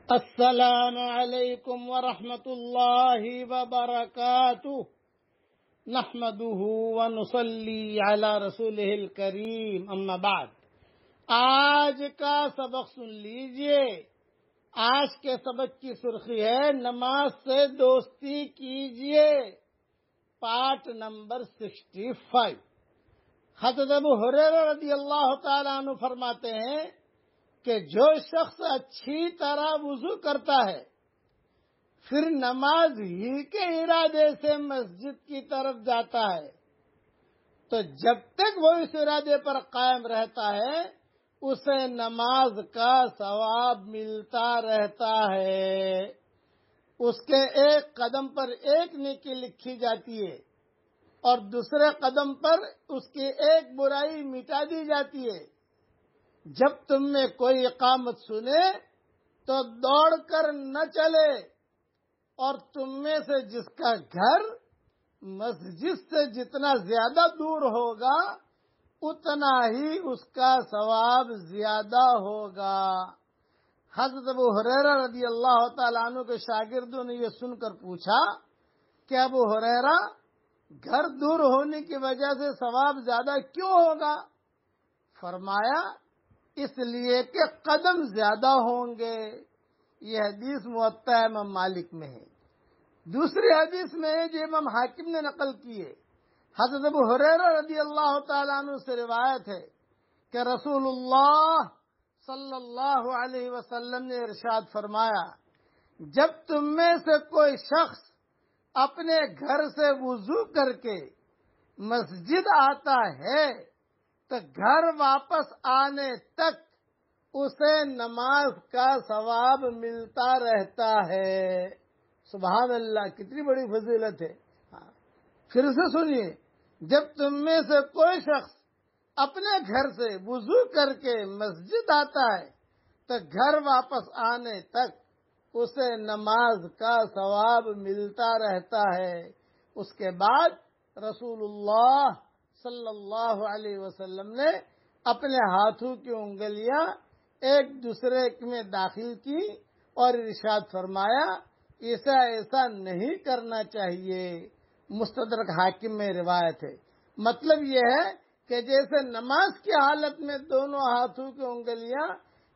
السلام علیکم ورحمۃ اللہ وبرکاتہ نحمده ونصلی علی رسولہ الکریم اما بعد۔ آج کا سبق سن لیجئے۔ آج کے سبق کی سرخی ہے نماز سے دوستی کیجئے، پارٹ نمبر 65۔ حضرت ابو ہریرہ رضی اللہ تعالیٰ عنہ فرماتے ہیں کہ جو شخص اچھی طرح وضو کرتا ہے پھر نماز ہی کے ارادے سے مسجد کی طرف جاتا ہے تو جب تک وہ اس ارادے پر قائم رہتا ہے اسے نماز کا ثواب ملتا رہتا ہے۔ اس کے ایک قدم پر ایک نیکی لکھی جاتی ہے اور دوسرے قدم پر اس کی ایک برائی مٹا دی جاتی ہے۔ جب تم میں کوئی اقامت سنے تو دوڑ کر نہ چلے، اور تم میں سے جس کا گھر مسجد سے جتنا زیادہ دور ہوگا اتنا ہی اس کا ثواب زیادہ ہوگا۔ حضرت ابو ہریرہ رضی اللہ تعالیٰ عنہ کے شاگردوں نے یہ سن کر پوچھا کہ ابو ہریرہ، گھر دور ہونے کی وجہ سے ثواب زیادہ کیوں ہوگا؟ فرمایا اس لیے کہ قدم زیادہ ہوں گے۔ یہ حدیث موطا امام مالک میں ہے۔ دوسری حدیث میں ہے جو امام حاکم نے نقل کی ہے، حضرت ابو ہریرہ رضی اللہ تعالیٰ عنہ سے روایت ہے کہ رسول اللہ صلی اللہ علیہ وسلم نے ارشاد فرمایا، جب تم میں سے کوئی شخص اپنے گھر سے وضو کر کے مسجد آتا ہے تو گھر واپس آنے تک اسے نماز کا ثواب ملتا رہتا ہے۔ سبحان اللہ، کتنی بڑی فضیلت ہے۔ پھر سے سنیے، جب تم میں سے کوئی شخص اپنے گھر سے وضو کر کے مسجد آتا ہے تو گھر واپس آنے تک اسے نماز کا ثواب ملتا رہتا ہے۔ اس کے بعد رسول اللہ صلی اللہ علیہ وسلم نے اپنے ہاتھوں کی انگلیاں ایک دوسرے میں داخل کی اور ارشاد فرمایا ایسا نہیں کرنا چاہیے۔ مستدرک حاکم میں روایت ہے۔ مطلب یہ ہے کہ جیسے نماز کی حالت میں دونوں ہاتھوں کی انگلیاں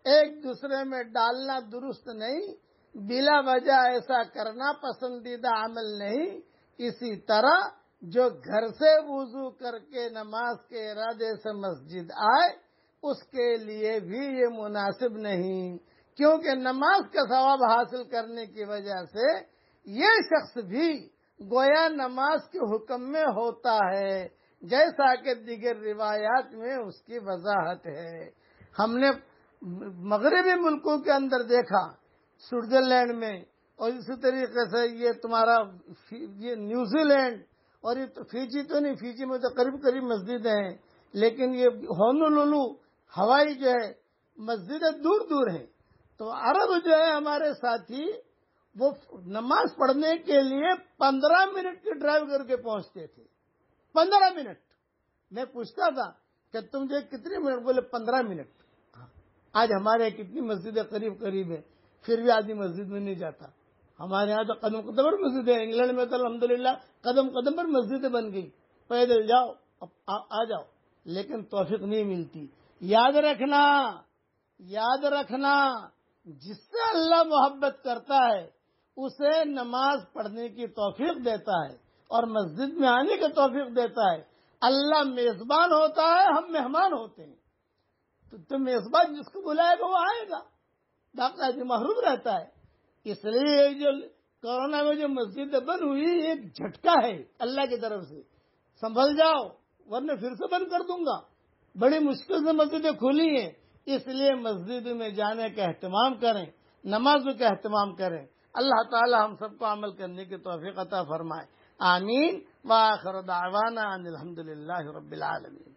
ایک دوسرے میں ڈالنا درست نہیں، بلا وجہ ایسا کرنا پسندیدہ عمل نہیں، اسی طرح جو گھر سے وضو کر کے نماز کے ارادے سے مسجد آئے اس کے لیے بھی یہ مناسب نہیں، کیونکہ نماز کا ثواب حاصل کرنے کی وجہ سے یہ شخص بھی گویا نماز کے حکم میں ہوتا ہے، جیسا کہ دیگر روایات میں اس کی وضاحت ہے۔ ہم نے مغربی ملکوں کے اندر دیکھا، سوئٹزرلینڈ میں، اور اسی طریقے سے یہ نیوزی لینڈ، اور یہ تو فیجی تو نہیں، فیجی میں تو قریب مسجدیں ہیں، لیکن یہ ہونولولو ہوائی جو ہے مسجدیں دور دور ہیں۔ تو عرب جو ہے ہمارے ساتھی، وہ نماز پڑھنے کے لیے 15 منٹ کی ڈرائیو کر کے پہنچتے تھے۔ 15 منٹ۔ میں پوچھتا تھا کہ تم جو کتنے منٹ؟ بولے 15 منٹ۔ آج ہمارے کتنی مسجدیں قریب ہیں، پھر بھی آدمی مسجد میں نہیں جاتا۔ ہمارے یہاں تو قدم قدم پر مسجد ہے، انگلینڈ میں تو الحمدللہ قدم قدم پر مسجدیں بن گئی، پیدل جاؤ آ جاؤ، لیکن توفیق نہیں ملتی۔ یاد رکھنا جس سے اللہ محبت کرتا ہے اسے نماز پڑھنے کی توفیق دیتا ہے اور مسجد میں آنے کی توفیق دیتا ہے۔ اللہ میزبان ہوتا ہے، ہم مہمان ہوتے ہیں، تو میزبان جس کو بلائے گا وہ آئے گا، باقی آدمی محروم رہتا ہے۔ اس لیے جو کورونا میں جو مسجدیں بند ہوئی ایک جھٹکا ہے اللہ کی طرف سے، سنبھل جاؤ ورنہ پھر سے بند کر دوں گا۔ بڑی مشکل سے مسجدیں کھلی ہیں، اس لیے مسجد میں جانے کا اہتمام کریں، نمازوں کا اہتمام کریں۔ اللہ تعالی ہم سب کو عمل کرنے کی توفیق عطا فرمائے، آمین۔ وآخر دعوانا ان الحمدللہ رب العالمین۔